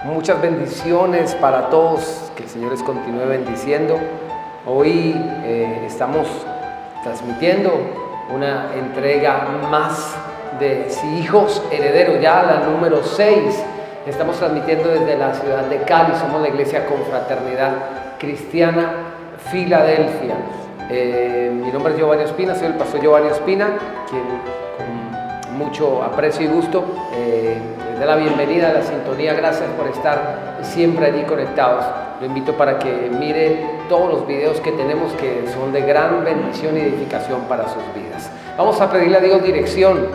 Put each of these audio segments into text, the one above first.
Muchas bendiciones para todos, que el Señor les continúe bendiciendo. Hoy estamos transmitiendo una entrega más de Hijos Herederos, ya la número 6. Estamos transmitiendo desde la ciudad de Cali, somos la Iglesia Confraternidad Cristiana Filadelfia. Mi nombre es Giovanni Ospina, soy el pastor Giovanni Ospina, quien con mucho aprecio y gusto da la bienvenida a la sintonía. Gracias por estar siempre allí conectados. Lo invito para que mire todos los videos que tenemos, que son de gran bendición y edificación para sus vidas. Vamos a pedirle a Dios dirección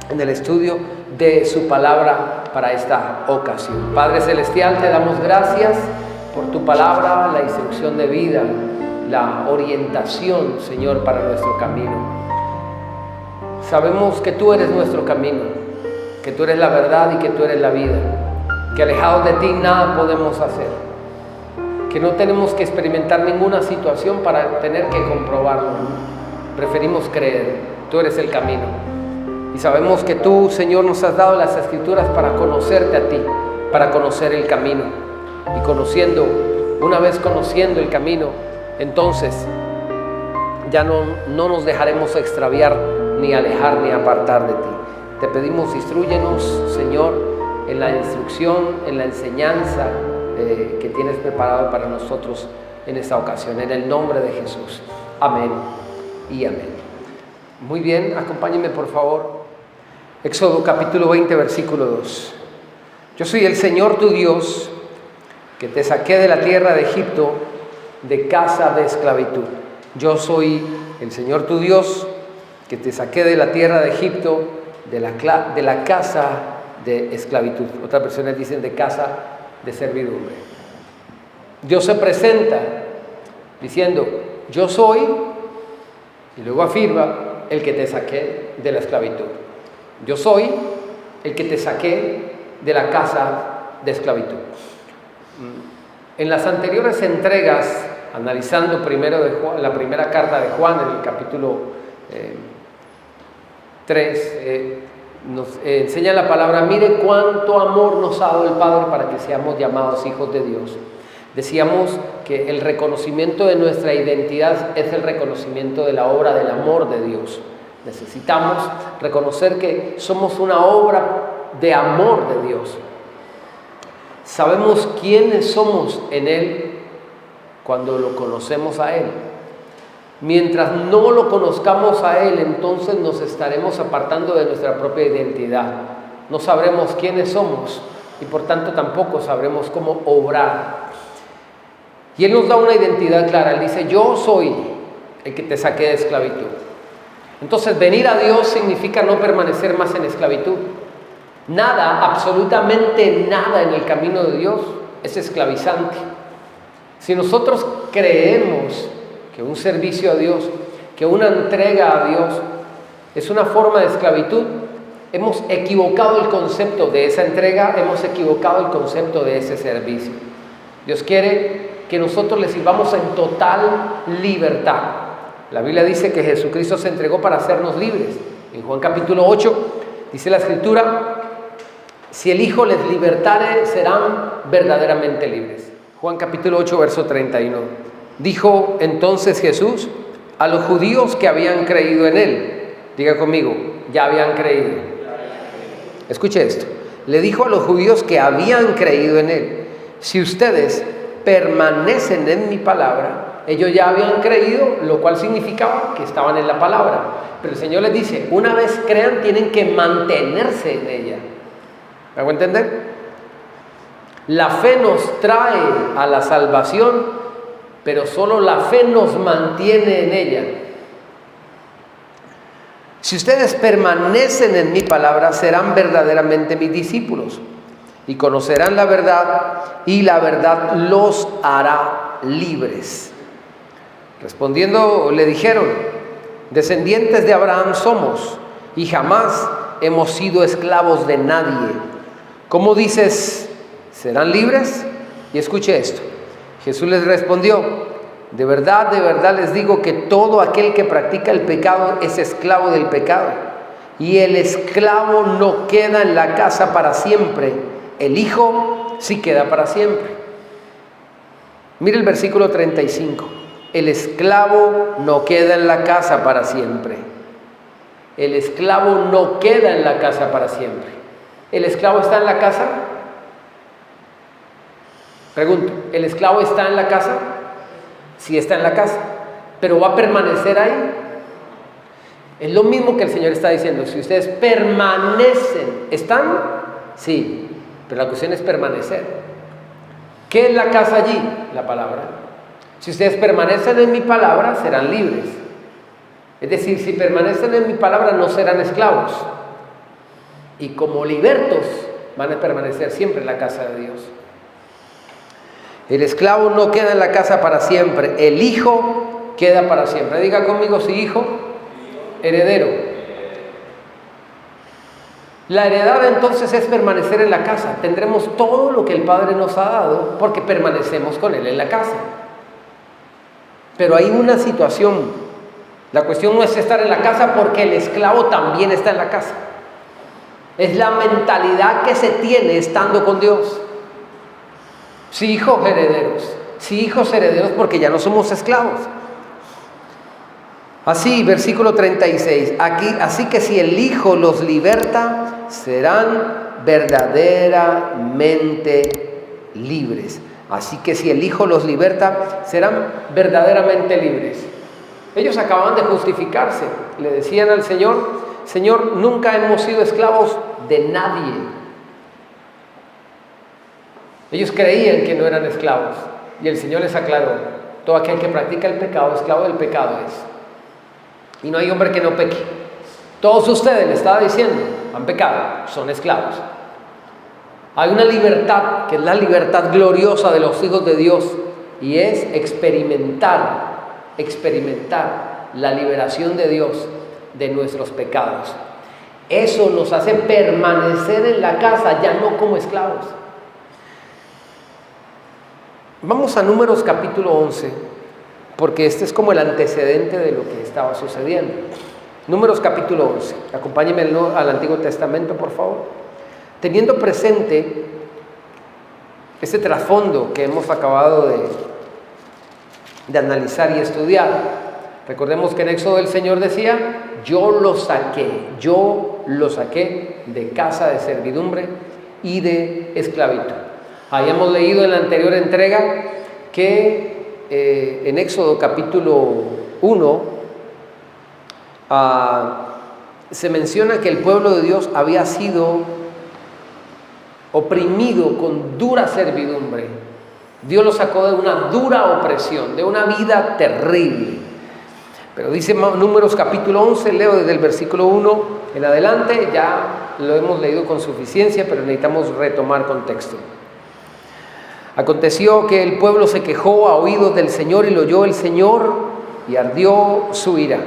en el estudio de su palabra para esta ocasión. Padre Celestial, te damos gracias por tu palabra, la instrucción de vida, la orientación, Señor, para nuestro camino. Sabemos que tú eres nuestro camino, que tú eres la verdad y que tú eres la vida, que alejados de ti nada podemos hacer, que no tenemos que experimentar ninguna situación para tener que comprobarlo. Preferimos creer, tú eres el camino. Y sabemos que tú, Señor, nos has dado las Escrituras para conocerte a ti, para conocer el camino. Y una vez conociendo el camino, entonces ya no nos dejaremos extraviar, ni alejar, ni apartar de ti. Te pedimos, instrúyenos, Señor, en la instrucción, en la enseñanza que tienes preparado para nosotros en esta ocasión, en el nombre de Jesús. Amén y amén. Muy bien, acompáñenme por favor. Éxodo capítulo 20, versículo 2. Yo soy el Señor tu Dios, que te saqué de la tierra de Egipto, de casa de esclavitud. Yo soy el Señor tu Dios, que te saqué de la tierra de Egipto, de la casa de esclavitud. Otras versiones dicen de casa de servidumbre. Dios se presenta diciendo, yo soy, y luego afirma, el que te saqué de la esclavitud. Yo soy el que te saqué de la casa de esclavitud. En las anteriores entregas, analizando primero la primera carta de Juan, en el capítulo 3, nos enseña la palabra: mire cuánto amor nos ha dado el Padre para que seamos llamados hijos de Dios. Decíamos que el reconocimiento de nuestra identidad es el reconocimiento de la obra del amor de Dios. Necesitamos reconocer que somos una obra de amor de Dios. Sabemos quiénes somos en Él cuando lo conocemos a Él. Mientras no lo conozcamos a Él, entonces nos estaremos apartando de nuestra propia identidad. No sabremos quiénes somos y por tanto tampoco sabremos cómo obrar. Y Él nos da una identidad clara. Él dice: yo soy el que te saqué de esclavitud. Entonces venir a Dios significa no permanecer más en esclavitud. Nada, absolutamente nada en el camino de Dios es esclavizante. Si nosotros creemos que un servicio a Dios, que una entrega a Dios es una forma de esclavitud, hemos equivocado el concepto de esa entrega, hemos equivocado el concepto de ese servicio. Dios quiere que nosotros le sirvamos en total libertad. La Biblia dice que Jesucristo se entregó para hacernos libres. En Juan capítulo 8 dice la Escritura: si el Hijo les libertare, serán verdaderamente libres. Juan capítulo 8, verso 31. Dijo entonces Jesús a los judíos que habían creído en Él. Diga conmigo: ya habían creído. Escuche esto. Le dijo a los judíos que habían creído en Él: si ustedes permanecen en mi palabra. Ellos ya habían creído, lo cual significaba que estaban en la palabra. Pero el Señor les dice: una vez crean, tienen que mantenerse en ella. ¿Me hago entender? La fe nos trae a la salvación, pero solo la fe nos mantiene en ella. Si ustedes permanecen en mi palabra, serán verdaderamente mis discípulos y conocerán la verdad, y la verdad los hará libres. Respondiendo le dijeron: descendientes de Abraham somos, y jamás hemos sido esclavos de nadie. ¿Cómo dices, serán libres? Y escuche esto. Jesús les respondió: de verdad les digo que todo aquel que practica el pecado es esclavo del pecado. Y el esclavo no queda en la casa para siempre, el Hijo sí queda para siempre. Mire el versículo 35. El esclavo no queda en la casa para siempre. El esclavo no queda en la casa para siempre. ¿El esclavo está en la casa? Pregunto, ¿el esclavo está en la casa? Sí, está en la casa, pero ¿va a permanecer ahí? Es lo mismo que el Señor está diciendo. Si ustedes permanecen, ¿están? Sí, pero la cuestión es permanecer. ¿Qué es la casa allí? La palabra. Si ustedes permanecen en mi palabra, serán libres. Es decir, si permanecen en mi palabra, no serán esclavos. Y como libertos, van a permanecer siempre en la casa de Dios. El esclavo no queda en la casa para siempre, el Hijo queda para siempre. Diga conmigo, si hijo, heredero. La heredad entonces es permanecer en la casa. Tendremos todo lo que el Padre nos ha dado porque permanecemos con Él en la casa. Pero hay una situación. La cuestión no es estar en la casa porque el esclavo también está en la casa. Es la mentalidad que se tiene estando con Dios. Sí, hijos herederos. Sí, hijos herederos porque ya no somos esclavos. Así, versículo 36. Así que si el Hijo los liberta, serán verdaderamente libres. Así que si el Hijo los liberta, serán verdaderamente libres. Ellos acababan de justificarse. Le decían al Señor: Señor, nunca hemos sido esclavos de nadie. Ellos creían que no eran esclavos. Y el Señor les aclaró: todo aquel que practica el pecado, esclavo del pecado es. Y no hay hombre que no peque. Todos ustedes, le estaba diciendo, han pecado, son esclavos. Hay una libertad, que es la libertad gloriosa de los hijos de Dios, y es experimentar la liberación de Dios de nuestros pecados. Eso nos hace permanecer en la casa, ya no como esclavos. Vamos a Números capítulo 11, porque este es como el antecedente de lo que estaba sucediendo. Números capítulo 11. Acompáñenme al Antiguo Testamento, por favor. Teniendo presente este trasfondo que hemos acabado de analizar y estudiar. Recordemos que en Éxodo el Señor decía: yo lo saqué de casa de servidumbre y de esclavitud. Habíamos leído en la anterior entrega que en Éxodo capítulo 1 se menciona que el pueblo de Dios había sido oprimido con dura servidumbre. Dios lo sacó de una dura opresión, de una vida terrible. Pero dice Números capítulo 11, leo desde el versículo 1 en adelante, ya lo hemos leído con suficiencia, pero necesitamos retomar contexto. Aconteció que el pueblo se quejó a oídos del Señor y lo oyó el Señor y ardió su ira.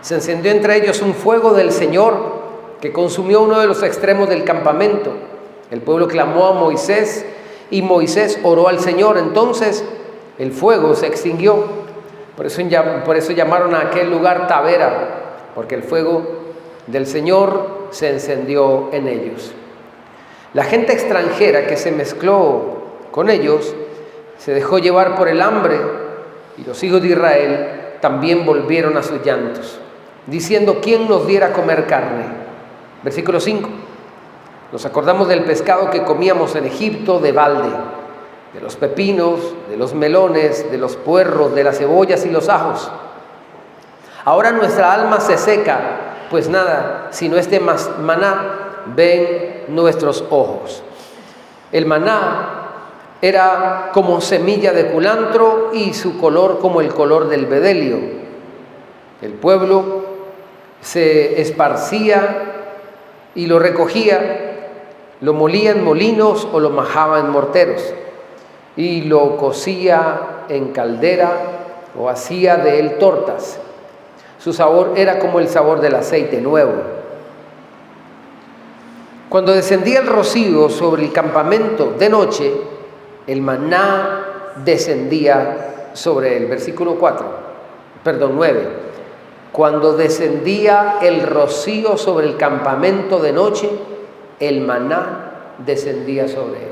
Se encendió entre ellos un fuego del Señor que consumió uno de los extremos del campamento. El pueblo clamó a Moisés y Moisés oró al Señor. Entonces el fuego se extinguió. Por eso llamaron a aquel lugar Tabera, porque el fuego del Señor se encendió en ellos. La gente extranjera que se mezcló con ellos se dejó llevar por el hambre, y los hijos de Israel también volvieron a sus llantos, diciendo: ¿quién nos diera a comer carne? Versículo 5. Nos acordamos del pescado que comíamos en Egipto de balde, de los pepinos, de los melones, de los puerros, de las cebollas y los ajos. Ahora nuestra alma se seca, pues nada, sino este maná ven nuestros ojos. El maná era como semilla de culantro y su color como el color del bedelio. El pueblo se esparcía y lo recogía, lo molía en molinos o lo majaba en morteros y lo cocía en caldera o hacía de él tortas. Su sabor era como el sabor del aceite nuevo. Cuando descendía el rocío sobre el campamento de noche, el maná descendía sobre él. Versículo 9. Cuando descendía el rocío sobre el campamento de noche, el maná descendía sobre él.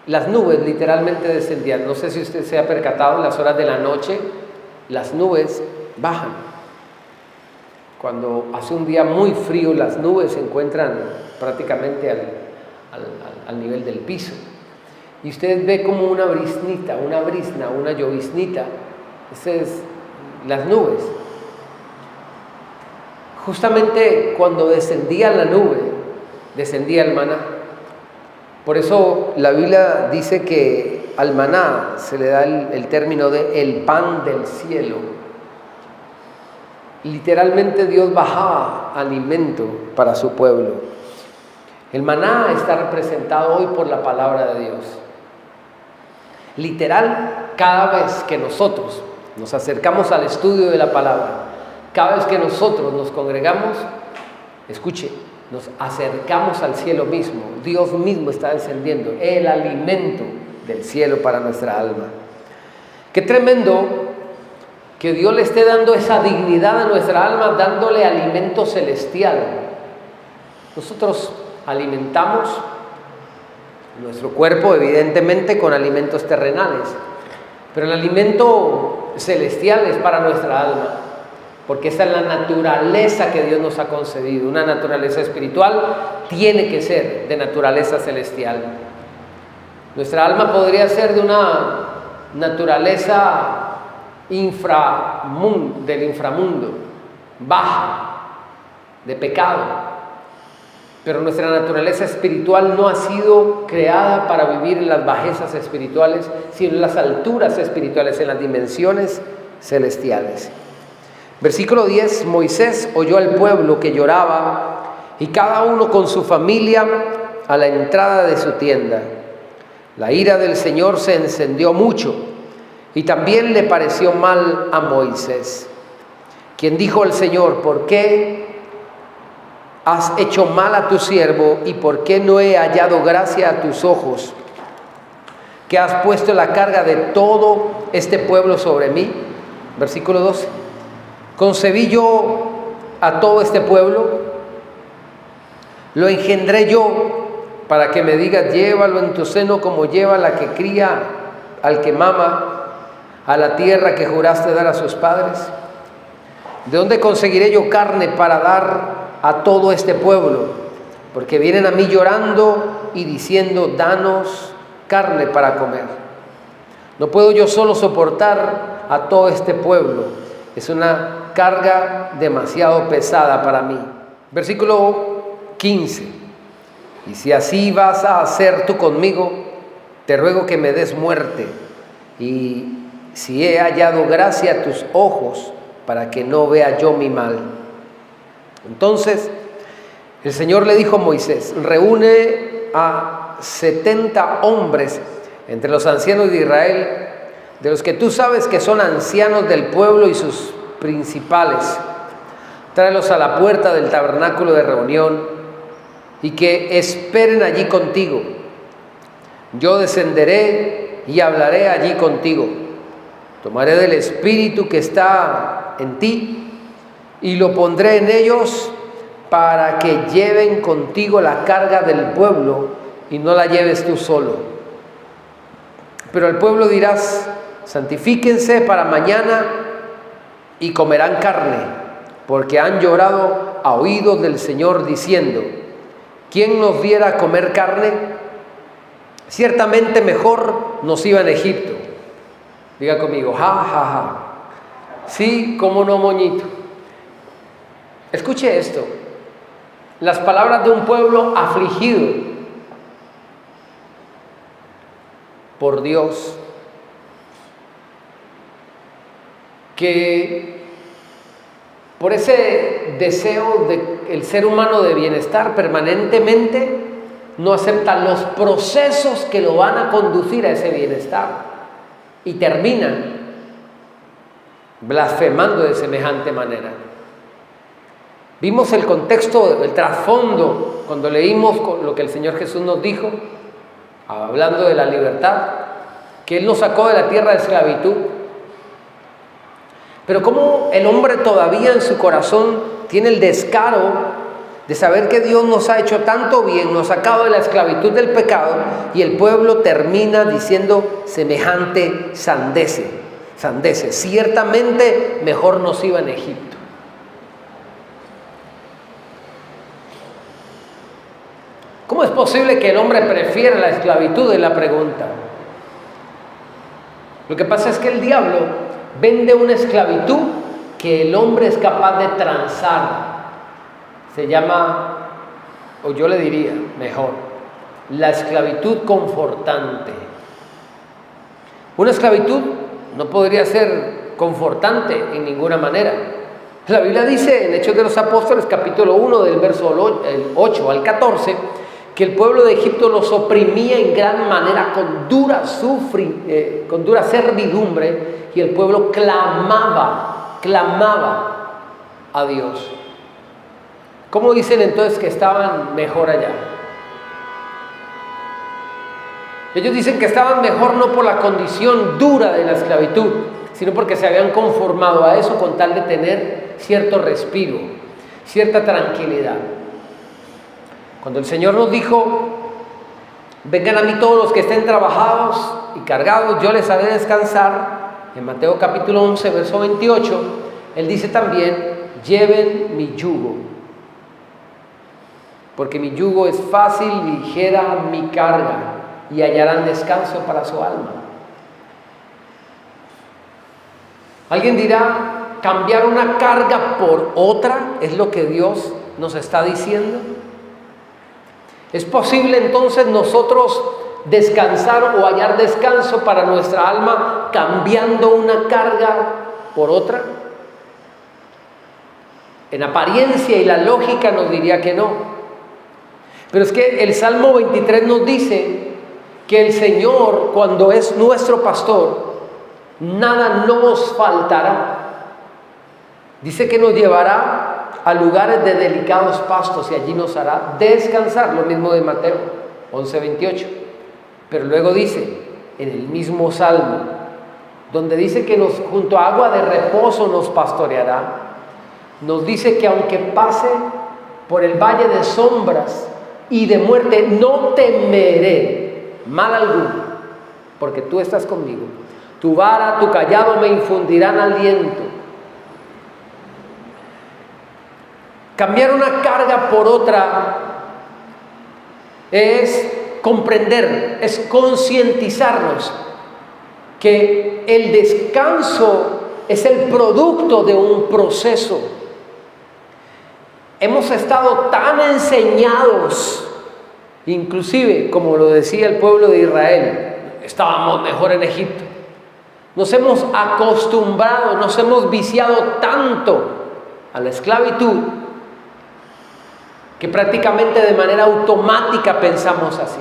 Las nubes literalmente descendían. No sé si usted se ha percatado, en las horas de la noche las nubes bajan. Cuando hace un día muy frío, las nubes se encuentran prácticamente al nivel del piso. Y usted ve como una brisna, una lloviznita. Esas es las nubes. Justamente cuando descendía la nube, descendía el maná. Por eso la Biblia dice que al maná se le da el término de el pan del cielo. Literalmente Dios bajaba alimento para su pueblo. El maná está representado hoy por la palabra de Dios. Literal, cada vez que nosotros nos acercamos al estudio de la palabra, cada vez que nosotros nos congregamos, escuche, nos acercamos al cielo mismo. Dios mismo está descendiendo, el alimento del cielo para nuestra alma. Qué tremendo que Dios le esté dando esa dignidad a nuestra alma, dándole alimento celestial. Nosotros alimentamos nuestro cuerpo, evidentemente, con alimentos terrenales, pero el alimento celestial es para nuestra alma, porque esa es la naturaleza que Dios nos ha concedido. Una naturaleza espiritual tiene que ser de naturaleza celestial. Nuestra alma podría ser de una naturaleza del inframundo, baja, de pecado. Pero nuestra naturaleza espiritual no ha sido creada para vivir en las bajezas espirituales, sino en las alturas espirituales, en las dimensiones celestiales. Versículo 10, Moisés oyó al pueblo que lloraba y cada uno con su familia a la entrada de su tienda. La ira del Señor se encendió mucho y también le pareció mal a Moisés, quien dijo al Señor: ¿por qué has hecho mal a tu siervo y por qué no he hallado gracia a tus ojos, que has puesto la carga de todo este pueblo sobre mí? Versículo 12. ¿Concebí yo a todo este pueblo? ¿Lo engendré yo para que me digas: llévalo en tu seno como lleva la que cría al que mama, a la tierra que juraste dar a sus padres? ¿De dónde conseguiré yo carne para dar a todo este pueblo? Porque vienen a mí llorando y diciendo: danos carne para comer. No puedo yo solo soportar a todo este pueblo. Es una carga demasiado pesada para mí. Versículo 15. Y si así vas a hacer tú conmigo, te ruego que me des muerte. Y si he hallado gracia a tus ojos, para que no vea yo mi mal. Entonces el Señor le dijo a Moisés: reúne a 70 hombres entre los ancianos de Israel, de los que tú sabes que son ancianos del pueblo y sus principales. Tráelos a la puerta del tabernáculo de reunión y que esperen allí contigo. Yo descenderé y hablaré allí contigo. Tomaré del espíritu que está en ti y lo pondré en ellos para que lleven contigo la carga del pueblo y no la lleves tú solo. Pero al pueblo dirás: santifíquense para mañana y comerán carne, porque han llorado a oídos del Señor diciendo: ¿quién nos diera a comer carne? Ciertamente mejor nos iba en Egipto. Diga conmigo: ja, ja, ja. Sí, cómo no, moñito. Escuche esto. Las palabras de un pueblo afligido por Dios, que por ese deseo del ser humano de bienestar permanentemente, no acepta los procesos que lo van a conducir a ese bienestar y terminan blasfemando de semejante manera. Vimos el contexto, el trasfondo, cuando leímos lo que el Señor Jesús nos dijo, hablando de la libertad, que Él nos sacó de la tierra de esclavitud. Pero cómo el hombre todavía en su corazón tiene el descaro de saber que Dios nos ha hecho tanto bien, nos ha sacado de la esclavitud del pecado, y el pueblo termina diciendo semejante sandece. Ciertamente mejor nos iba en Egipto. ¿Cómo es posible que el hombre prefiera la esclavitud? Es la pregunta. Lo que pasa es que el diablo vende una esclavitud que el hombre es capaz de transar. Se llama, o yo le diría mejor, la esclavitud confortante. Una esclavitud no podría ser confortante en ninguna manera. La Biblia dice en Hechos de los Apóstoles, capítulo 1, del verso 8 al 14, que el pueblo de Egipto los oprimía en gran manera con dura servidumbre, y el pueblo clamaba a Dios. ¿Cómo dicen entonces que estaban mejor allá? Ellos dicen que estaban mejor no por la condición dura de la esclavitud, sino porque se habían conformado a eso con tal de tener cierto respiro, cierta tranquilidad. Cuando el Señor nos dijo, vengan a mí todos los que estén trabajados y cargados, yo les haré descansar, en Mateo capítulo 11, verso 28, Él dice también, lleven mi yugo, porque mi yugo es fácil y ligera mi carga, y hallarán descanso para su alma. Alguien dirá, cambiar una carga por otra es lo que Dios nos está diciendo. ¿Es posible entonces nosotros descansar o hallar descanso para nuestra alma cambiando una carga por otra? En apariencia y la lógica nos diría que no. Pero es que el Salmo 23 nos dice que el Señor, cuando es nuestro pastor, nada nos faltará. Dice que nos llevará a lugares de delicados pastos y allí nos hará descansar, lo mismo de Mateo 11:28. Pero luego dice, en el mismo Salmo, donde dice que junto a agua de reposo nos pastoreará, nos dice que aunque pase por el valle de sombras y de muerte, no temeré mal alguno, porque tú estás conmigo. Tu vara, tu cayado me infundirán aliento. Cambiar una carga por otra es comprender, es concientizarnos que el descanso es el producto de un proceso. Hemos estado tan enseñados, inclusive como lo decía el pueblo de Israel, estábamos mejor en Egipto. Nos hemos acostumbrado, nos hemos viciado tanto a la esclavitud que prácticamente de manera automática pensamos así,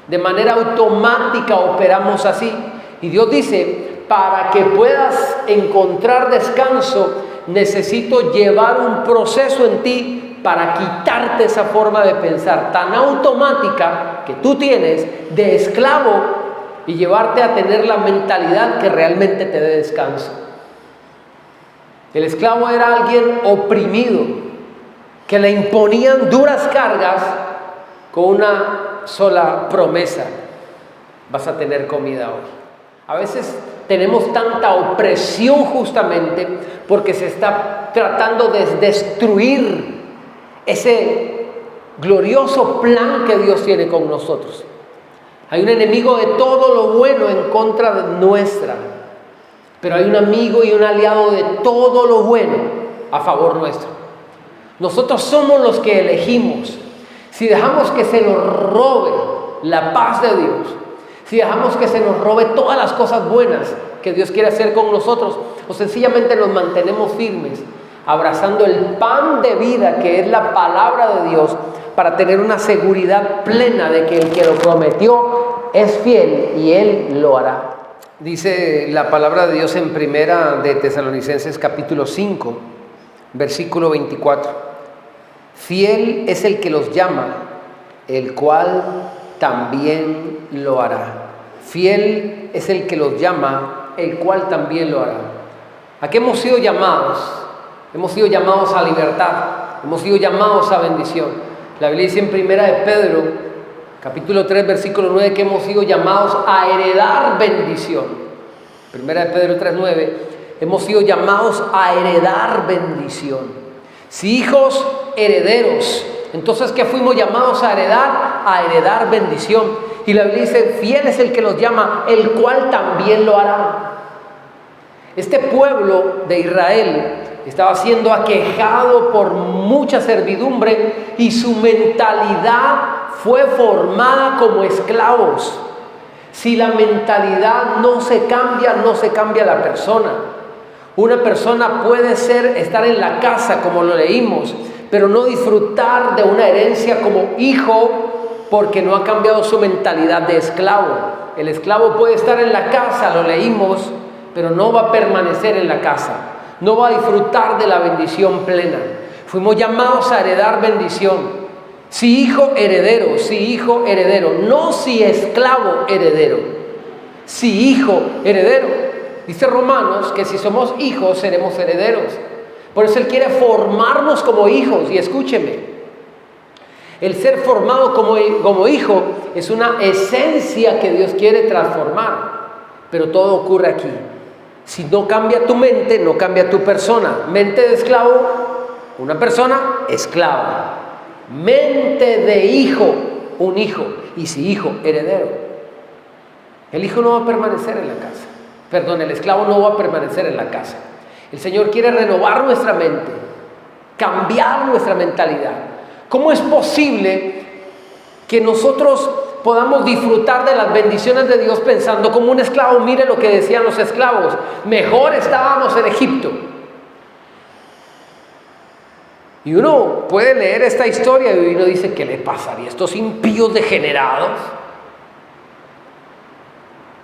de manera automática operamos así. Y Dios dice, para que puedas encontrar descanso, necesito llevar un proceso en ti para quitarte esa forma de pensar tan automática que tú tienes de esclavo y llevarte a tener la mentalidad que realmente te dé descanso. El esclavo era alguien oprimido, que le imponían duras cargas con una sola promesa: vas a tener comida hoy. A veces tenemos tanta opresión justamente porque se está tratando de destruir ese glorioso plan que Dios tiene con nosotros. Hay un enemigo de todo lo bueno en contra de nuestra, pero hay un amigo y un aliado de todo lo bueno a favor nuestro. Nosotros somos los que elegimos. Si dejamos que se nos robe la paz de Dios, si dejamos que se nos robe todas las cosas buenas que Dios quiere hacer con nosotros, o sencillamente nos mantenemos firmes abrazando el pan de vida que es la palabra de Dios, para tener una seguridad plena de que el que lo prometió es fiel y Él lo hará. Dice la palabra de Dios en Primera de Tesalonicenses capítulo 5, versículo 24. Fiel es el que los llama, el cual también lo hará. Fiel es el que los llama, el cual también lo hará. ¿A qué hemos sido llamados? Hemos sido llamados a libertad, hemos sido llamados a bendición. La Biblia dice en Primera de Pedro, capítulo 3, versículo 9, que hemos sido llamados a heredar bendición. Primera de Pedro 3, 9, hemos sido llamados a heredar bendición. Si hijos, herederos. Entonces, ¿qué fuimos llamados a heredar? A heredar bendición. Y la Biblia dice, fiel es el que los llama, el cual también lo hará. Este pueblo de Israel estaba siendo aquejado por mucha servidumbre y su mentalidad fue formada como esclavos. Si la mentalidad no se cambia, no se cambia la persona. Una persona puede estar en la casa, como lo leímos, pero no disfrutar de una herencia como hijo porque no ha cambiado su mentalidad de esclavo. El esclavo puede estar en la casa, lo leímos, pero no va a permanecer en la casa. No va a disfrutar de la bendición plena. Fuimos llamados a heredar bendición. Si hijo, heredero. Si hijo, heredero. No si esclavo, heredero. Si hijo, heredero. Dice Romanos que si somos hijos, seremos herederos. Por eso Él quiere formarnos como hijos. Y escúcheme, el ser formado como hijo es una esencia que Dios quiere transformar. Pero todo ocurre aquí. Si no cambia tu mente, no cambia tu persona. Mente de esclavo, una persona esclava. Mente de hijo, un hijo. Y si hijo, heredero. El hijo no va a permanecer en la casa. Perdón, el esclavo no va a permanecer en la casa. El Señor quiere renovar nuestra mente, cambiar nuestra mentalidad. ¿Cómo es posible que nosotros podamos disfrutar de las bendiciones de Dios pensando como un esclavo? Mire lo que decían los esclavos: mejor estábamos en Egipto. Y uno puede leer esta historia y uno dice, ¿qué le pasaría a estos impíos degenerados?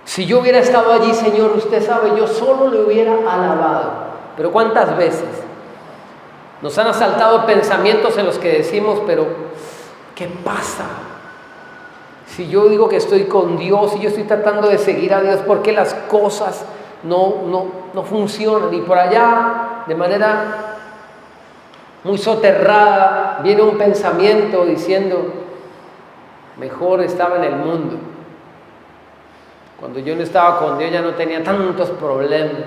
Si yo hubiera estado allí, Señor, usted sabe, yo solo le hubiera alabado. Pero ¿cuántas veces nos han asaltado pensamientos en los que decimos, pero ¿qué pasa? Si yo digo que estoy con Dios y yo estoy tratando de seguir a Dios, ¿por qué las cosas no funcionan? Y por allá, de manera muy soterrada, viene un pensamiento diciendo, mejor estaba en el mundo. Cuando yo no estaba con Dios ya no tenía tantos problemas.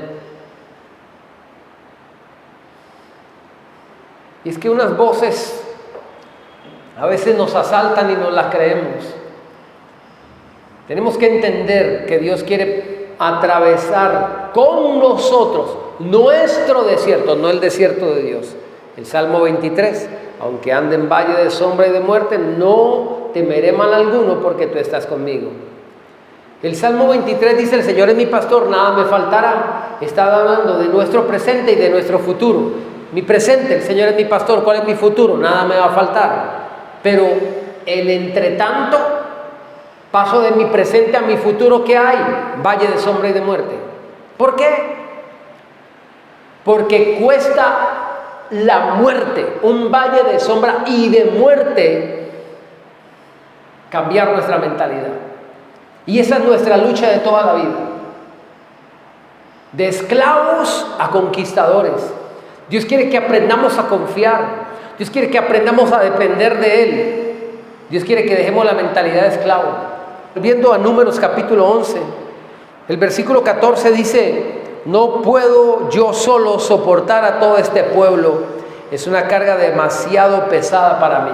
Y es que unas voces a veces nos asaltan y nos las creemos. Tenemos que entender que Dios quiere atravesar con nosotros nuestro desierto, no el desierto de Dios. El Salmo 23, aunque ande en valle de sombra y de muerte, no temeré mal alguno porque tú estás conmigo. El Salmo 23 dice, el Señor es mi pastor, nada me faltará. Está hablando de nuestro presente y de nuestro futuro. Mi presente, el Señor es mi pastor, ¿cuál es mi futuro? Nada me va a faltar. Pero el entretanto, paso de mi presente a mi futuro, ¿qué hay? Valle de sombra y de muerte. ¿Por qué? Porque cuesta la muerte, un valle de sombra y de muerte, cambiar nuestra mentalidad. Y esa es nuestra lucha de toda la vida. De esclavos a conquistadores. Dios quiere que aprendamos a confiar. Dios quiere que aprendamos a depender de Él. Dios quiere que dejemos la mentalidad de esclavo. Volviendo a Números capítulo 11, el versículo 14 dice, no puedo yo solo soportar a todo este pueblo. Es una carga demasiado pesada para mí.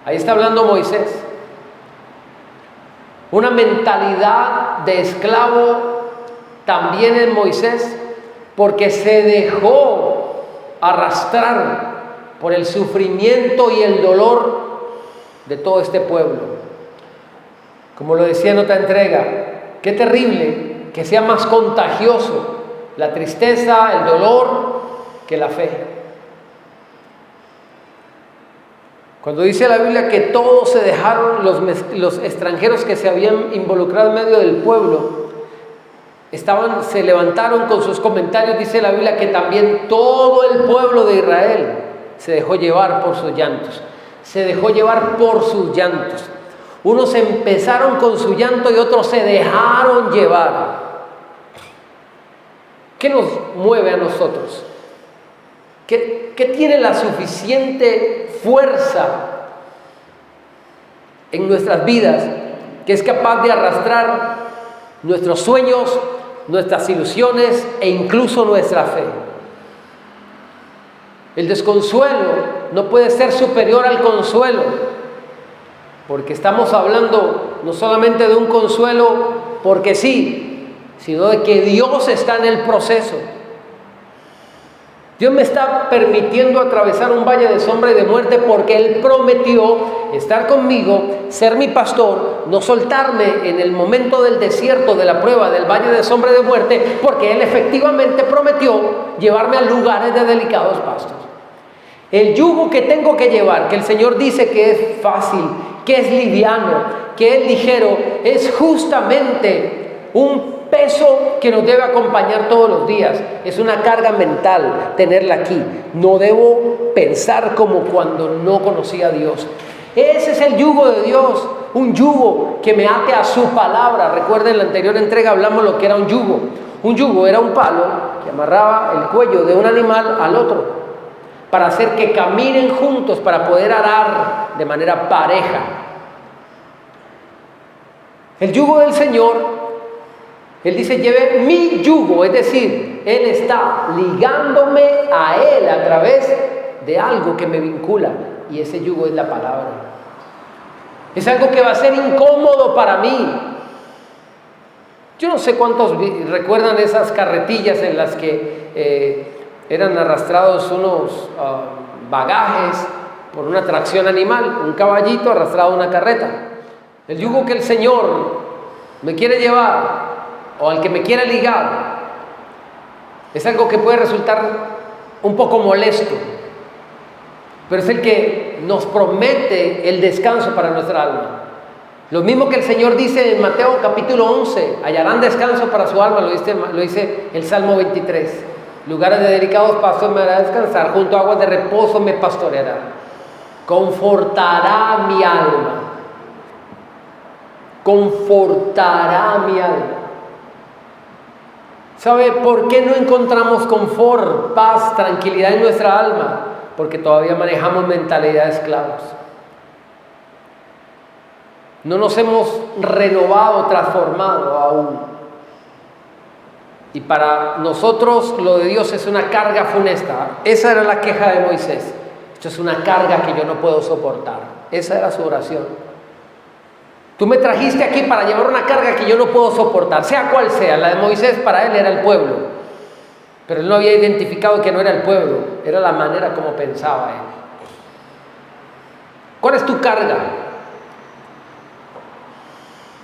Ahí está hablando Moisés. Una mentalidad de esclavo también en Moisés, porque se dejó arrastrar por el sufrimiento y el dolor de todo este pueblo. Como lo decía en otra entrega, qué terrible que sea más contagioso la tristeza, el dolor, que la fe. Cuando dice la Biblia que todos se dejaron, los extranjeros que se habían involucrado en medio del pueblo, se levantaron con sus comentarios, dice la Biblia que también todo el pueblo de Israel se dejó llevar por sus llantos. Se dejó llevar por sus llantos. Unos empezaron con su llanto y otros se dejaron llevar. ¿Qué nos mueve a nosotros? ¿Qué tiene la suficiente fuerza en nuestras vidas que es capaz de arrastrar nuestros sueños, nuestras ilusiones e incluso nuestra fe? El desconsuelo no puede ser superior al consuelo, porque estamos hablando no solamente de un consuelo porque sí, sino de que Dios está en el proceso. Dios me está permitiendo atravesar un valle de sombra y de muerte porque Él prometió estar conmigo, ser mi pastor, no soltarme en el momento del desierto, de la prueba, del valle de sombra y de muerte, porque Él efectivamente prometió llevarme a lugares de delicados pastos. El yugo que tengo que llevar, que el Señor dice que es fácil, que es liviano, que es ligero, es justamente un peso que nos debe acompañar todos los días. Es una carga mental tenerla aquí. No debo pensar como cuando no conocía a Dios. Ese es el yugo de Dios, un yugo que me ate a su palabra. Recuerden, en la anterior entrega hablamos lo que era un yugo. Un yugo era un palo que amarraba el cuello de un animal al otro para hacer que caminen juntos, para poder arar de manera pareja. El yugo del Señor, Él dice, lleve mi yugo, es decir, Él está ligándome a Él a través de algo que me vincula, y ese yugo es la palabra. Es algo que va a ser incómodo para mí. Yo no sé cuántos recuerdan esas carretillas en las que eran arrastrados unos bagajes por una tracción animal, un caballito arrastrado a una carreta. El yugo que el Señor me quiere llevar, o al que me quiere ligar, es algo que puede resultar un poco molesto, pero es el que nos promete el descanso para nuestra alma. Lo mismo que el Señor dice en Mateo capítulo 11, hallarán descanso para su alma, lo dice el Salmo 23. Lugares de delicados pastos me hará descansar, junto a aguas de reposo me pastoreará. Confortará mi alma. Confortará mi alma. ¿Sabe por qué no encontramos confort, paz, tranquilidad en nuestra alma? Porque todavía manejamos mentalidad de esclavos. No nos hemos renovado, transformado aún. Y para nosotros lo de Dios es una carga funesta. Esa era la queja de Moisés. Esto es una carga que yo no puedo soportar. Esa era su oración. Tú me trajiste aquí para llevar una carga que yo no puedo soportar, sea cual sea. La de Moisés para él era el pueblo, pero él no había identificado que no era el pueblo, era la manera como pensaba él. ¿Cuál es tu carga?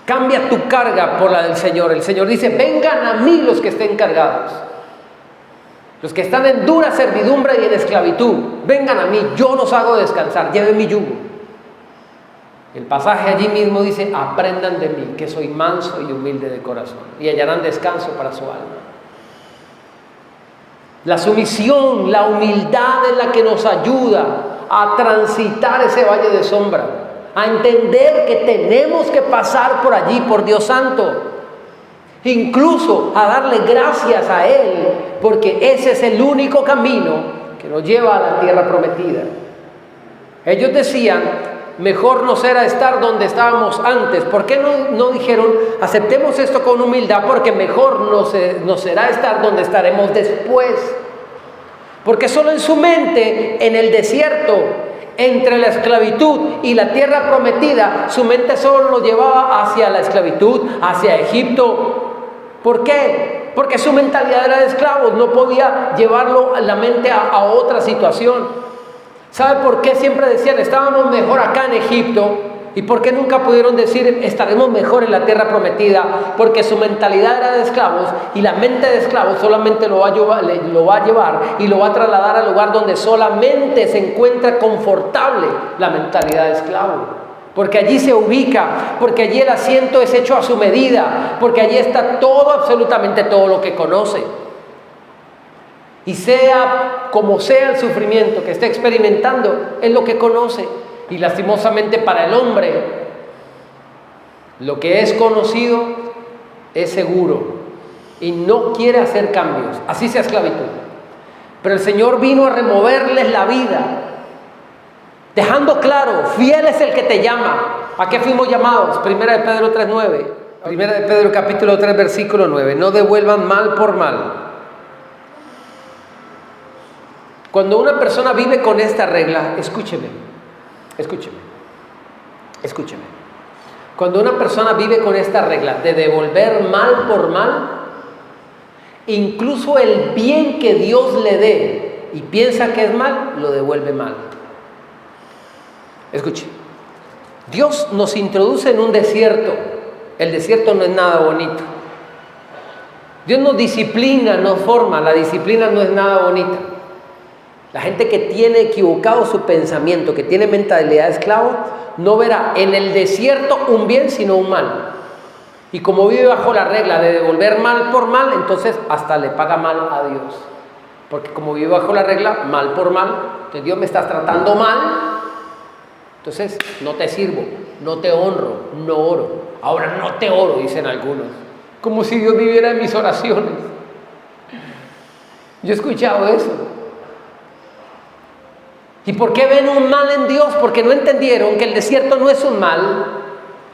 Cambia tu carga por la del Señor. El Señor dice, vengan a mí los que estén cargados, los que están en dura servidumbre y en esclavitud, vengan a mí, yo los hago descansar, lleven mi yugo. El pasaje allí mismo dice, aprendan de mí, que soy manso y humilde de corazón, y hallarán descanso para su alma. La sumisión, la humildad es la que nos ayuda a transitar ese valle de sombra, a entender que tenemos que pasar por allí, por Dios Santo, incluso a darle gracias a Él, porque ese es el único camino que nos lleva a la tierra prometida. Ellos decían, mejor nos era estar donde estábamos antes. ¿Por qué no dijeron, aceptemos esto con humildad, porque mejor nos será estar donde estaremos después? Porque solo en su mente, en el desierto, entre la esclavitud y la tierra prometida, su mente solo lo llevaba hacia la esclavitud, hacia Egipto. ¿Por qué? Porque su mentalidad era de esclavos, no podía llevarlo la mente a otra situación. ¿Sabe por qué siempre decían, estábamos mejor acá en Egipto? ¿Y por qué nunca pudieron decir estaremos mejor en la tierra prometida? Porque su mentalidad era de esclavos y la mente de esclavos solamente lo va a llevar y lo va a trasladar al lugar donde solamente se encuentra confortable la mentalidad de esclavo. Porque allí se ubica, porque allí el asiento es hecho a su medida, porque allí está todo, absolutamente todo lo que conoce. Y sea como sea el sufrimiento que esté experimentando, es lo que conoce. Y lastimosamente para el hombre, lo que es conocido es seguro y no quiere hacer cambios, así sea esclavitud. Pero el Señor vino a removerles la vida, dejando claro, fiel es el que te llama. ¿A qué fuimos llamados? Primera de Pedro 3:9. Primera de Pedro capítulo 3 versículo 9. No devuelvan mal por mal. Cuando una persona vive con esta regla, escúcheme. Cuando una persona vive con esta regla de devolver mal por mal, incluso el bien que Dios le dé y piensa que es mal, lo devuelve mal. Escuche, Dios nos introduce en un desierto. El desierto no es nada bonito. Dios nos disciplina, nos forma. La disciplina no es nada bonita. La gente que tiene equivocado su pensamiento, que tiene mentalidad de esclavo, no verá en el desierto un bien sino un mal. Y como vive bajo la regla de devolver mal por mal, entonces hasta le paga mal a Dios. Porque como vive bajo la regla mal por mal, entonces Dios me está tratando mal, entonces no te sirvo, no te honro, no oro. Ahora no te oro, dicen algunos. Como si Dios viviera en mis oraciones. Yo he escuchado eso. ¿Y por qué ven un mal en Dios? Porque no entendieron que el desierto no es un mal,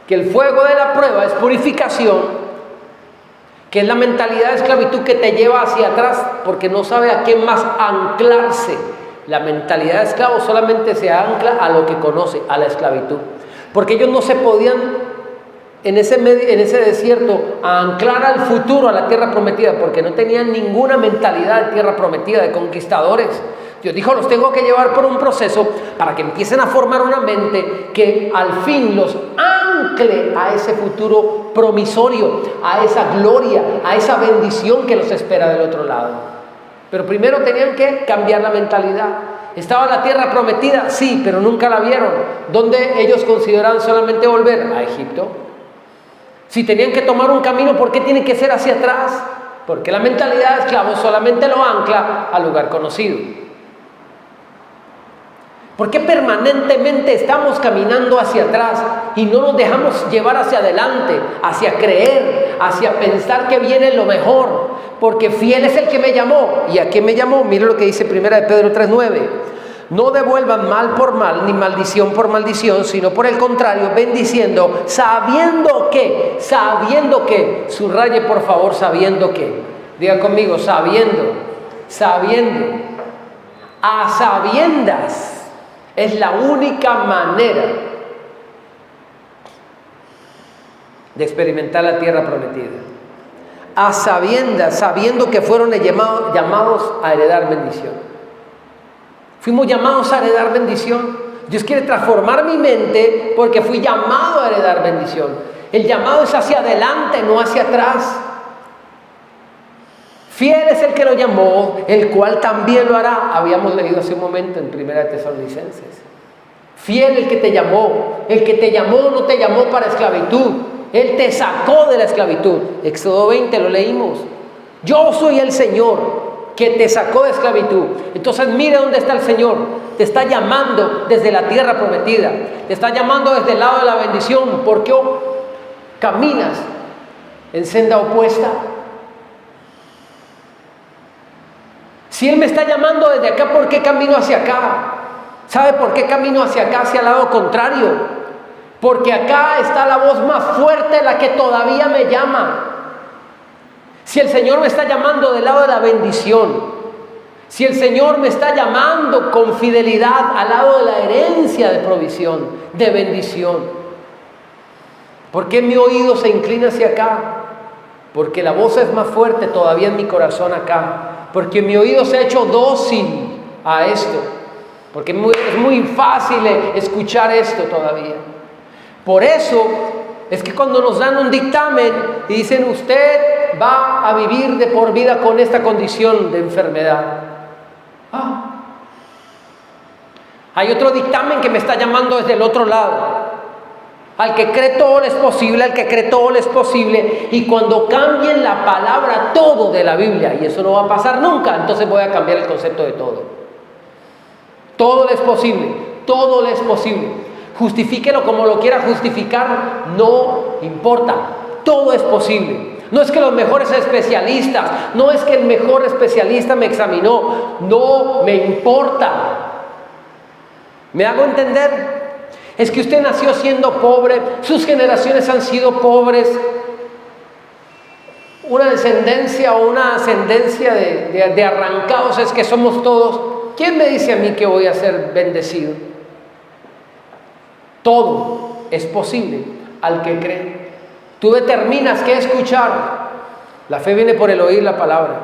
que el fuego de la prueba es purificación, que es la mentalidad de esclavitud que te lleva hacia atrás porque no sabe a qué más anclarse. La mentalidad de esclavo solamente se ancla a lo que conoce, a la esclavitud. Porque ellos no se podían en ese desierto anclar al futuro, a la tierra prometida, porque no tenían ninguna mentalidad de tierra prometida, de conquistadores. Dios dijo, los tengo que llevar por un proceso para que empiecen a formar una mente que al fin los ancle a ese futuro promisorio, a esa gloria, a esa bendición que los espera del otro lado. Pero primero tenían que cambiar la mentalidad. ¿Estaba la tierra prometida? Sí, pero nunca la vieron. ¿Dónde ellos consideraban solamente volver? A Egipto. Si tenían que tomar un camino, ¿por qué tiene que ser hacia atrás? Porque la mentalidad de esclavo solamente lo ancla al lugar conocido. ¿Por qué permanentemente estamos caminando hacia atrás y no nos dejamos llevar hacia adelante, hacia creer, hacia pensar que viene lo mejor? Porque fiel es el que me llamó. ¿Y a quién me llamó? Mire lo que dice Primera de Pedro 3:9. No devuelvan mal por mal, ni maldición por maldición, sino por el contrario, bendiciendo, sabiendo que, subraye por favor, sabiendo que. Diga conmigo, sabiendo, a sabiendas. Es la única manera de experimentar la tierra prometida. A sabiendas, sabiendo que fueron llamados a heredar bendición. Fuimos llamados a heredar bendición. Dios quiere transformar mi mente porque fui llamado a heredar bendición. El llamado es hacia adelante, no hacia atrás. Fiel es el que lo llamó, el cual también lo hará. Habíamos leído hace un momento en Primera de Tesalonicenses. Fiel el que te llamó. El que te llamó no te llamó para esclavitud. Él te sacó de la esclavitud. Éxodo 20 lo leímos. Yo soy el Señor que te sacó de esclavitud. Entonces mira dónde está el Señor. Te está llamando desde la tierra prometida. Te está llamando desde el lado de la bendición. ¿Por qué caminas en senda opuesta? Si Él me está llamando desde acá, ¿por qué camino hacia acá? ¿Sabe por qué camino hacia acá, hacia el lado contrario? Porque acá está la voz más fuerte, la que todavía me llama. Si el Señor me está llamando del lado de la bendición, si el Señor me está llamando con fidelidad al lado de la herencia de provisión, de bendición, ¿por qué mi oído se inclina hacia acá? Porque la voz es más fuerte todavía en mi corazón acá. Porque mi oído se ha hecho dócil a esto. Porque es muy fácil escuchar esto todavía. Por eso es que cuando nos dan un dictamen y dicen usted va a vivir de por vida con esta condición de enfermedad. Hay otro dictamen que me está llamando desde el otro lado. Al que cree todo le es posible, al que cree todo le es posible. Y cuando cambien la palabra todo de la Biblia, y eso no va a pasar nunca, entonces voy a cambiar el concepto de todo. Todo le es posible, todo le es posible. Justifíquelo como lo quiera justificar, no importa, todo es posible. No es que los mejores especialistas, no es que el mejor especialista me examinó, no me importa. ¿Me hago entender? Es que usted nació siendo pobre, sus generaciones han sido pobres, una descendencia o una ascendencia de arrancados es que somos todos. ¿Quién me dice a mí que voy a ser bendecido? Todo es posible al que cree. Tú determinas qué escuchar. La fe viene por el oír la palabra.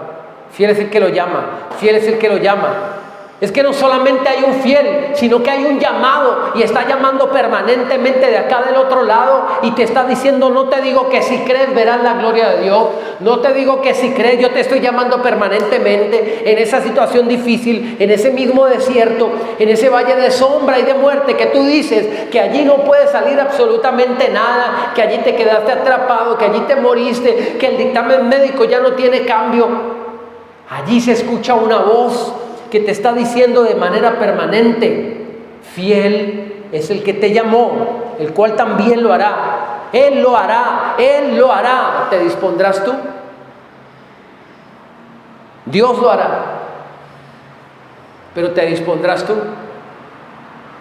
Fiel es el que lo llama, fiel es el que lo llama. Es que no solamente hay un fiel, sino que hay un llamado y está llamando permanentemente de acá del otro lado y te está diciendo, no te digo que si crees verás la gloria de Dios, no te digo que si crees, yo te estoy llamando permanentemente en esa situación difícil, en ese mismo desierto, en ese valle de sombra y de muerte que tú dices que allí no puede salir absolutamente nada, que allí te quedaste atrapado, que allí te moriste, que el dictamen médico ya no tiene cambio. Allí se escucha una voz que te está diciendo de manera permanente, fiel es el que te llamó, el cual también lo hará. Él lo hará, Él lo hará. ¿Te dispondrás tú? Dios lo hará, pero ¿te dispondrás tú?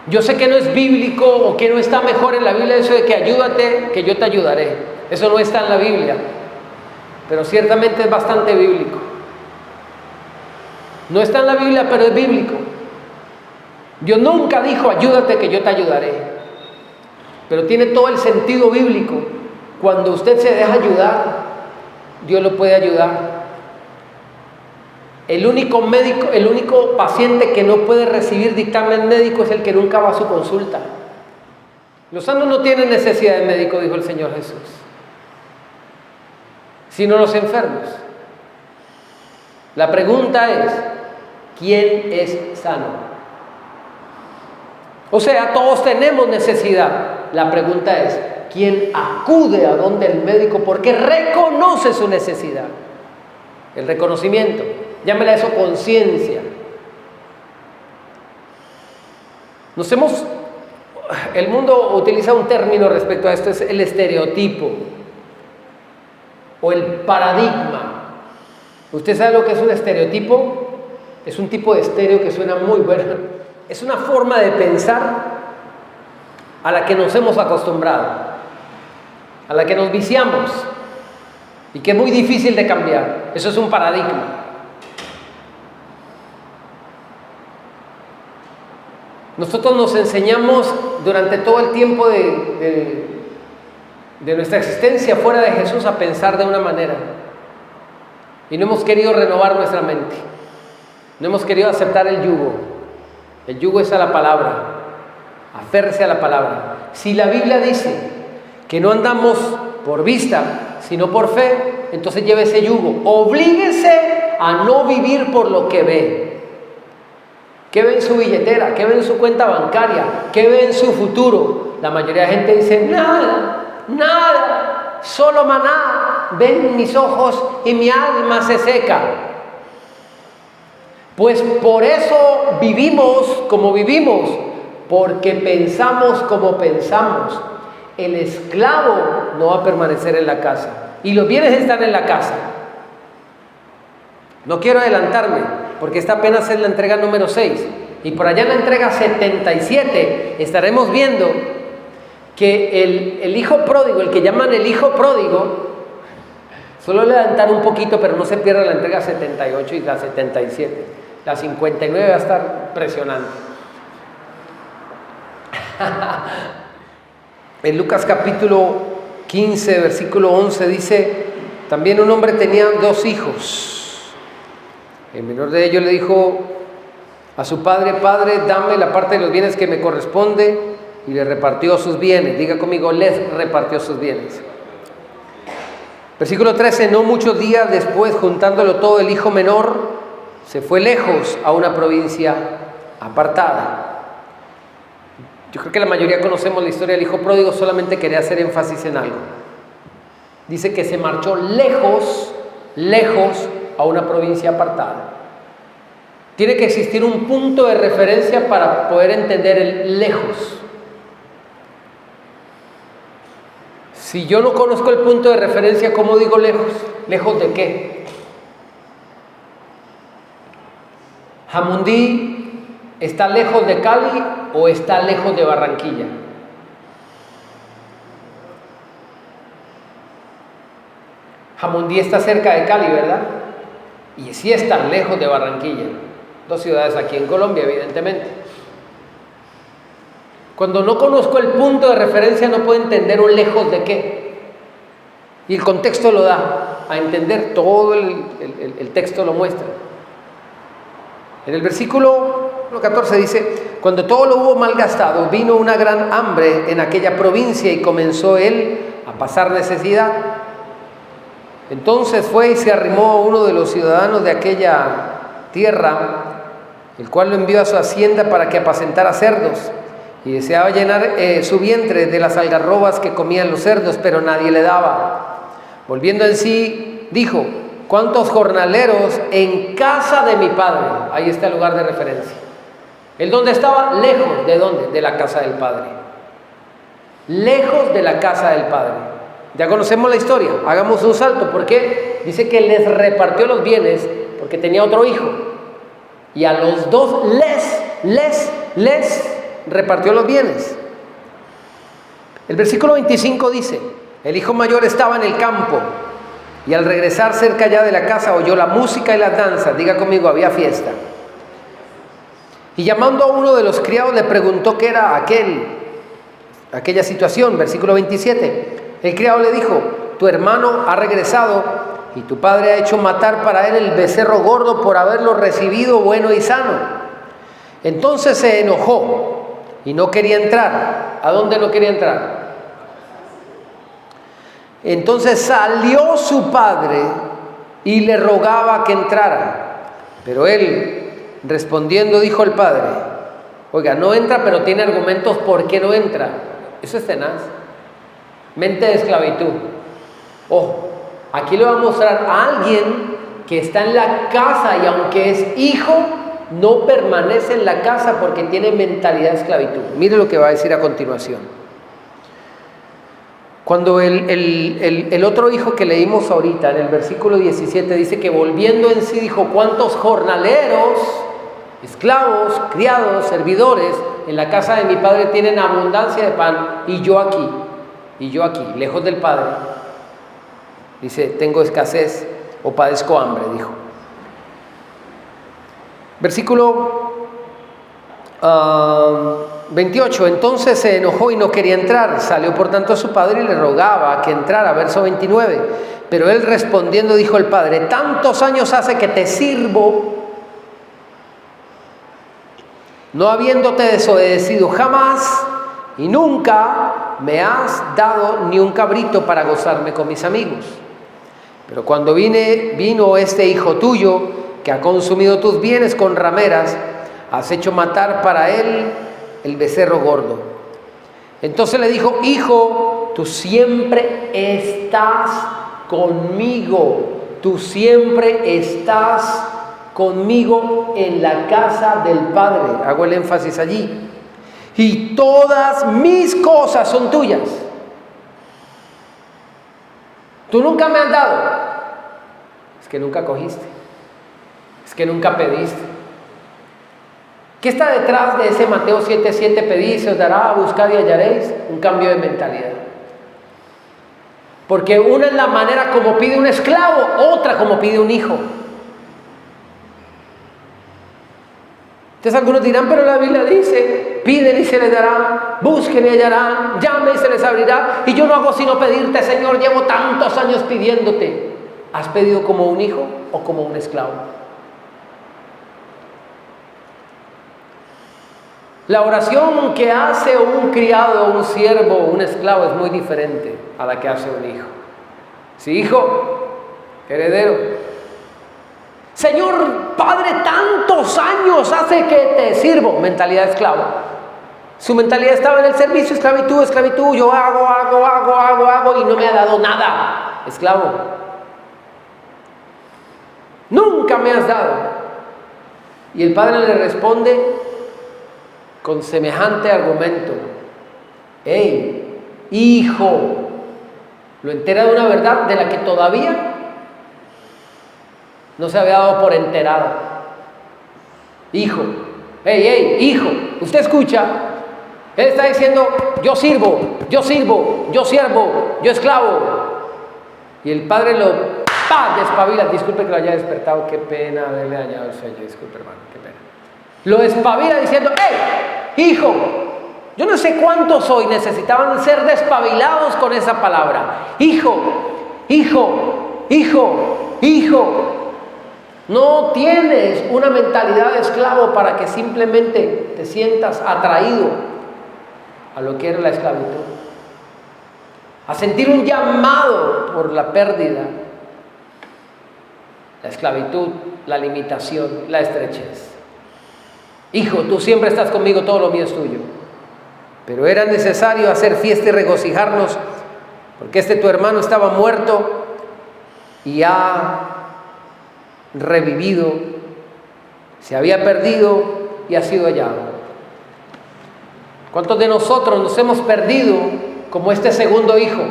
Yo sé que no es bíblico o que no está mejor en la Biblia eso de que ayúdate, que yo te ayudaré. Eso no está en la Biblia, pero ciertamente es bastante bíblico. No está en la Biblia, pero es bíblico. Dios nunca dijo, ayúdate que yo te ayudaré. Pero tiene todo el sentido bíblico. Cuando usted se deja ayudar, Dios lo puede ayudar. El único médico, el único paciente que no puede recibir dictamen médico es el que nunca va a su consulta. Los sanos no tienen necesidad de médico, dijo el Señor Jesús, sino los enfermos. La pregunta es, ¿quién es sano? O sea, todos tenemos necesidad. La pregunta es, ¿quién acude a donde el médico porque reconoce su necesidad? El reconocimiento, llámela eso conciencia. El mundo utiliza un término respecto a esto, es el estereotipo o el paradigma. ¿Usted sabe lo que es un estereotipo? Es un tipo de estéreo que suena muy bueno. Es una forma de pensar a la que nos hemos acostumbrado, a la que nos viciamos y que es muy difícil de cambiar. Eso es un paradigma. Nosotros nos enseñamos durante todo el tiempo de nuestra existencia fuera de Jesús a pensar de una manera. Y no hemos querido renovar nuestra mente. No hemos querido aceptar el yugo. El yugo es a la palabra. Aférrese a la palabra. Si la Biblia dice que no andamos por vista, sino por fe, entonces lleve ese yugo. Oblíguese a no vivir por lo que ve. ¿Qué ve en su billetera? ¿Qué ve en su cuenta bancaria? ¿Qué ve en su futuro? La mayoría de gente dice, nada, solo maná. Ven mis ojos y mi alma se seca. Pues por eso vivimos como vivimos, porque pensamos como pensamos. El esclavo no va a permanecer en la casa y los bienes están en la casa. No quiero adelantarme, porque esta apenas es la entrega número 6 y por allá en la entrega 77 estaremos viendo que el hijo pródigo, el que llaman el hijo pródigo, solo levantar un poquito, pero no se pierda la entrega 78 y la 77. La 59 va a estar presionante. En Lucas capítulo 15, versículo 11 dice, también un hombre tenía 2 hijos. El menor de ellos le dijo a su padre, padre, dame la parte de los bienes que me corresponde. y le repartió sus bienes. Diga conmigo, les repartió sus bienes. Versículo 13, no muchos días después, juntándolo todo, el hijo menor se fue lejos a una provincia apartada. Yo creo que la mayoría conocemos la historia del hijo pródigo, solamente quería hacer énfasis en algo. Dice que se marchó lejos a una provincia apartada. Tiene que existir un punto de referencia para poder entender el lejos. Si yo no conozco el punto de referencia, ¿cómo digo lejos? ¿Lejos de qué? ¿Jamundí está lejos de Cali o está lejos de Barranquilla? Jamundí está cerca de Cali, ¿verdad? Y sí está lejos de Barranquilla. Dos ciudades aquí en Colombia, evidentemente. Cuando no conozco el punto de referencia, no puedo entender un lejos de qué. Y el contexto lo da a entender, todo el texto lo muestra. En el versículo 14 dice, cuando todo lo hubo malgastado, vino una gran hambre en aquella provincia y comenzó él a pasar necesidad. Entonces fue y se arrimó a uno de los ciudadanos de aquella tierra, el cual lo envió a su hacienda para que apacentara cerdos, y deseaba llenar su vientre de las algarrobas que comían los cerdos, pero nadie le daba. Volviendo en sí, dijo, ¿cuántos jornaleros en casa de mi padre? Ahí está el lugar de referencia. ¿El dónde estaba? Lejos. ¿De dónde? De la casa del padre. Lejos de la casa del padre. Ya conocemos la historia, hagamos un salto. ¿Por qué? Dice que les repartió los bienes porque tenía otro hijo. Y a los dos les repartió los bienes. El versículo 25 dice, el hijo mayor estaba en el campo y al regresar cerca ya de la casa oyó la música y las danzas. Diga conmigo, había fiesta. Y llamando a uno de los criados le preguntó qué era aquella situación. Versículo 27. El criado le dijo, tu hermano ha regresado y tu padre ha hecho matar para él el becerro gordo por haberlo recibido bueno y sano. Entonces se enojó y no quería entrar. ¿A dónde no quería entrar? Entonces salió su padre y le rogaba que entrara. Pero él, respondiendo, dijo al padre, oiga, no entra, pero tiene argumentos por qué no entra. Eso es tenaz. Mente de esclavitud. Ojo, aquí le va a mostrar a alguien que está en la casa y aunque es hijo, no permanece en la casa porque tiene mentalidad de esclavitud. Mire lo que va a decir a continuación. Cuando el otro hijo que leímos ahorita, en el versículo 17, dice que volviendo en sí dijo, ¿cuántos jornaleros, esclavos, criados, servidores en la casa de mi padre tienen abundancia de pan y yo aquí, lejos del padre? Dice, tengo escasez o padezco hambre, dijo. Versículo 28, entonces se enojó y no quería entrar. Salió por tanto a su padre y le rogaba que entrara. Verso 29, pero él respondiendo dijo al padre, tantos años hace que te sirvo, no habiéndote desobedecido jamás, y nunca me has dado ni un cabrito para gozarme con mis amigos. Pero cuando vino este hijo tuyo, que ha consumido tus bienes con rameras, has hecho matar para él el becerro gordo. Entonces le dijo, hijo, tú siempre estás conmigo, tú siempre estás conmigo en la casa del Padre. Hago el énfasis allí. Y todas mis cosas son tuyas. Tú nunca me has dado. Es que nunca cogiste. Es que nunca pediste. ¿Qué está detrás de ese Mateo 7:7? Pedid, se os dará, buscad y hallaréis. Un cambio de mentalidad. Porque una es la manera como pide un esclavo, otra como pide un hijo. Entonces algunos dirán, pero la Biblia dice, piden y se les dará, busquen y hallarán, llamen y se les abrirá. Y yo no hago sino pedirte, Señor, llevo tantos años pidiéndote. ¿Has pedido como un hijo o como un esclavo? La oración que hace un criado, un siervo, un esclavo es muy diferente a la que hace un hijo. Sí, hijo, heredero. Señor, Padre, tantos años hace que te sirvo. Mentalidad de esclavo. Su mentalidad estaba en el servicio, esclavitud, esclavitud. Yo hago y no me ha dado nada. Esclavo. Nunca me has dado. Y el padre le responde con semejante argumento. Hey, hijo, lo entera de una verdad de la que todavía no se había dado por enterado. Hijo, hey, hijo, usted escucha. Él está diciendo, yo sirvo, yo sirvo, yo siervo, yo esclavo. Y el padre lo despabila. Disculpe que lo haya despertado, qué pena haberle dañado el sueño. Disculpe, hermano, qué pena. Lo despabila diciendo, hey, hijo. Yo no sé cuántos hoy necesitaban ser despabilados con esa palabra. Hijo, hijo, hijo, hijo. No tienes una mentalidad de esclavo para que simplemente te sientas atraído a lo que era la esclavitud, a sentir un llamado por la pérdida, la esclavitud, la limitación, la estrechez. Hijo, tú siempre estás conmigo, todo lo mío es tuyo. Pero era necesario hacer fiesta y regocijarnos, porque tu hermano estaba muerto y ha revivido, se había perdido y ha sido hallado. ¿Cuántos de nosotros nos hemos perdido como este segundo hijo,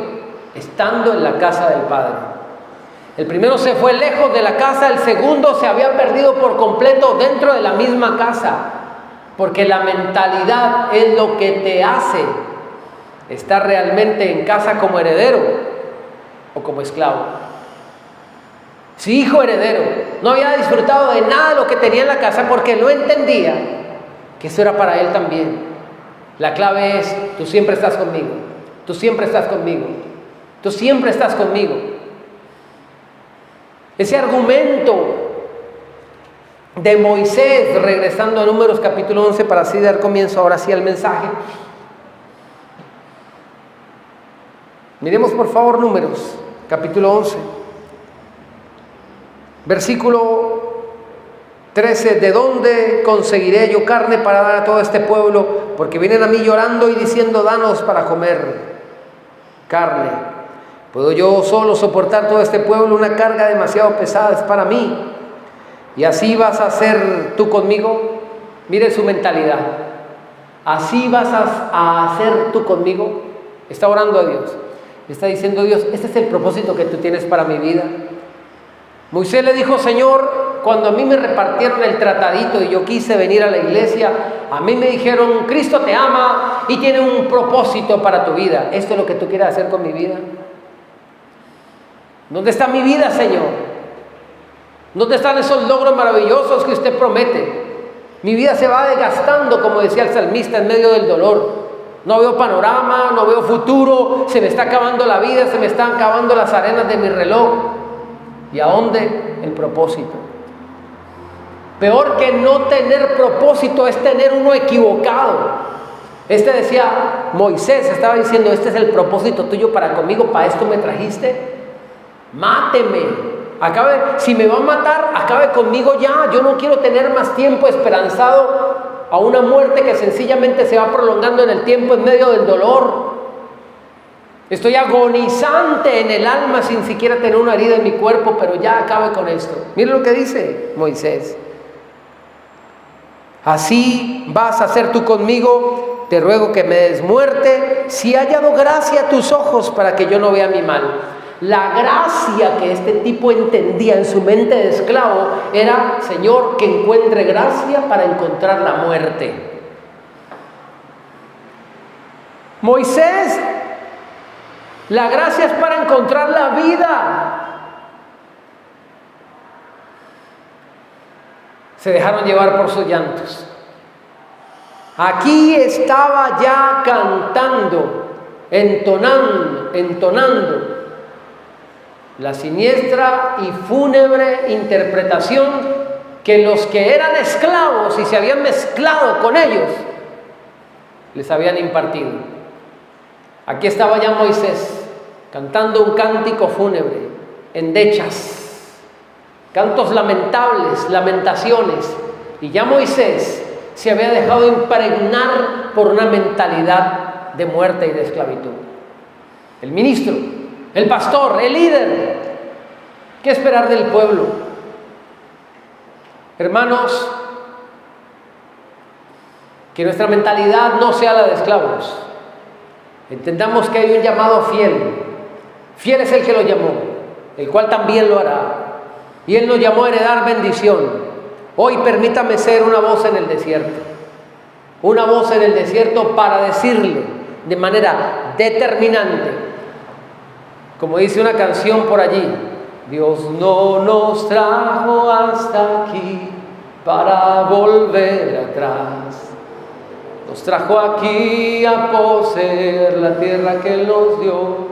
estando en la casa del Padre? El primero se fue lejos de la casa, el segundo se había perdido por completo dentro de la misma casa, porque la mentalidad es lo que te hace estar realmente en casa como heredero o como esclavo. Si hijo heredero no había disfrutado de nada de lo que tenía en la casa porque no entendía que eso era para él también. La clave es, tú siempre estás conmigo, tú siempre estás conmigo, tú siempre estás conmigo. Ese argumento de Moisés, regresando a Números capítulo 11 para así dar comienzo ahora sí al mensaje. Miremos por favor Números capítulo 11. Versículo 13, ¿de dónde conseguiré yo carne para dar a todo este pueblo? Porque vienen a mí llorando y diciendo, danos para comer carne. ¿Puedo yo solo soportar todo este pueblo? Una carga demasiado pesada es para mí. ¿Y así vas a hacer tú conmigo? Mire su mentalidad. ¿Así vas a hacer tú conmigo? Está orando a Dios. Está diciendo Dios, este es el propósito que tú tienes para mi vida. Moisés le dijo, Señor, cuando a mí me repartieron el tratadito y yo quise venir a la iglesia, a mí me dijeron, Cristo te ama y tiene un propósito para tu vida. ¿Esto es lo que tú quieres hacer con mi vida? ¿Dónde está mi vida, Señor? ¿Dónde están esos logros maravillosos que usted promete? Mi vida se va desgastando, como decía el salmista, en medio del dolor. No veo panorama, no veo futuro, se me está acabando la vida, se me están acabando las arenas de mi reloj. ¿Y a dónde? El propósito. Peor que no tener propósito es tener uno equivocado. Decía, Moisés estaba diciendo, este es el propósito tuyo para conmigo, para esto me trajiste. Máteme. Si me va a matar, acabe conmigo ya. Yo no quiero tener más tiempo esperanzado a una muerte que sencillamente se va prolongando en el tiempo en medio del dolor. Estoy agonizante en el alma sin siquiera tener una herida en mi cuerpo, pero ya acabe con esto. Mire lo que dice Moisés. Así vas a hacer tú conmigo, te ruego que me des muerte, si he hallado gracia a tus ojos para que yo no vea mi mal. La gracia que este tipo entendía en su mente de esclavo era, Señor, que encuentre gracia para encontrar la muerte. Moisés, la gracia es para encontrar la vida. Se dejaron llevar por sus llantos. Aquí estaba ya cantando, entonando la siniestra y fúnebre interpretación que los que eran esclavos y se habían mezclado con ellos les habían impartido. Aquí estaba ya Moisés cantando un cántico fúnebre, endechas, cantos lamentables, lamentaciones, y ya Moisés se había dejado impregnar por una mentalidad de muerte y de esclavitud. El ministro, el pastor, el líder, ¿qué esperar del pueblo? Hermanos, que nuestra mentalidad no sea la de esclavos. Entendamos que hay un llamado fiel. Fiel es el que lo llamó, el cual también lo hará. Y Él nos llamó a heredar bendición. Hoy permítame ser una voz en el desierto. Una voz en el desierto para decirle de manera determinante, como dice una canción por allí: Dios no nos trajo hasta aquí para volver atrás. Nos trajo aquí a poseer la tierra que Él nos dio.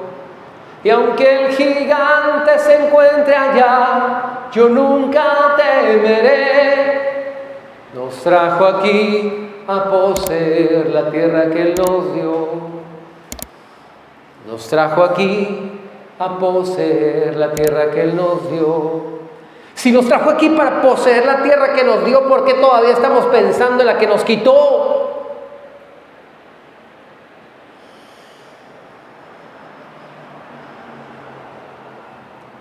Y aunque el gigante se encuentre allá, yo nunca temeré. Nos trajo aquí a poseer la tierra que Él nos dio. Nos trajo aquí a poseer la tierra que Él nos dio. Si nos trajo aquí para poseer la tierra que nos dio, ¿por qué todavía estamos pensando en la que nos quitó?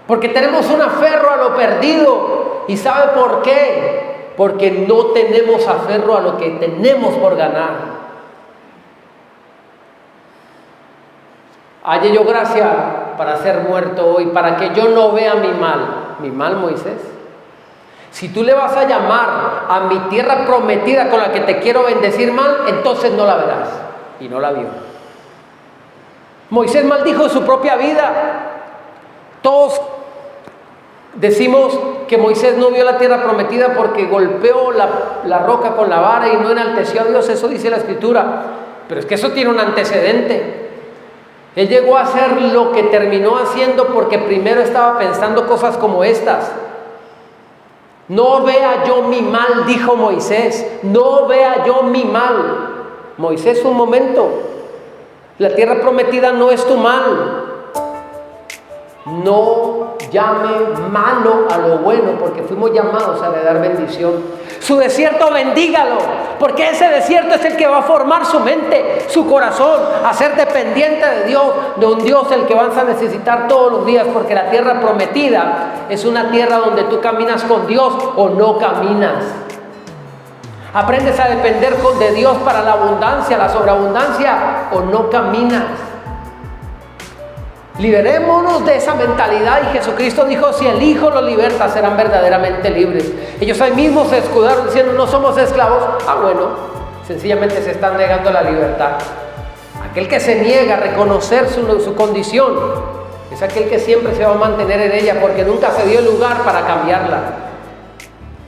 Porque tenemos un aferro a lo perdido. ¿Y sabe por qué? Porque no tenemos aferro a lo que tenemos por ganar. Halle yo gracia para ser muerto hoy, para que yo no vea mi mal. ¿Mi mal, Moisés? Si tú le vas a llamar a mi tierra prometida con la que te quiero bendecir mal, entonces no la verás. Y no la vio. Moisés maldijo su propia vida. Todos decimos que Moisés no vio la tierra prometida porque golpeó la roca con la vara y no enalteció a Dios. Eso dice la Escritura. Pero es que eso tiene un antecedente. Él llegó a hacer lo que terminó haciendo porque primero estaba pensando cosas como estas. No vea yo mi mal, dijo Moisés. No vea yo mi mal. Moisés, un momento. La tierra prometida no es tu mal. No llame malo a lo bueno, porque fuimos llamados a heredar bendición. Su desierto, bendígalo, porque ese desierto es el que va a formar su mente, su corazón, a ser dependiente de Dios, de un Dios el que vas a necesitar todos los días, porque la tierra prometida es una tierra donde tú caminas con Dios o no caminas. Aprendes a depender de Dios para la abundancia, la sobreabundancia, o no caminas. Liberémonos de esa mentalidad, y Jesucristo dijo: si el Hijo los liberta, serán verdaderamente libres. Ellos ahí mismo se escudaron diciendo: no somos esclavos. Bueno, sencillamente se están negando la libertad. Aquel que se niega a reconocer su condición es aquel que siempre se va a mantener en ella, porque nunca se dio lugar para cambiarla.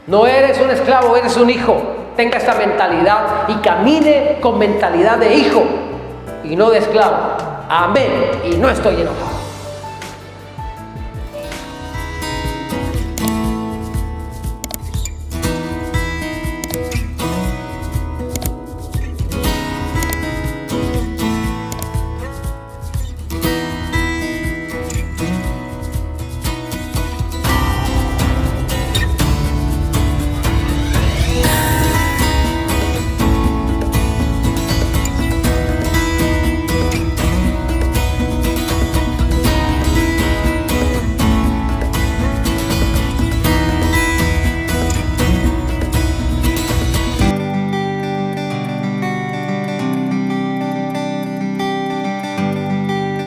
No eres un esclavo, eres un hijo. Tenga esta mentalidad y camine con mentalidad de hijo y no de esclavo. Amén. Y no estoy enojado.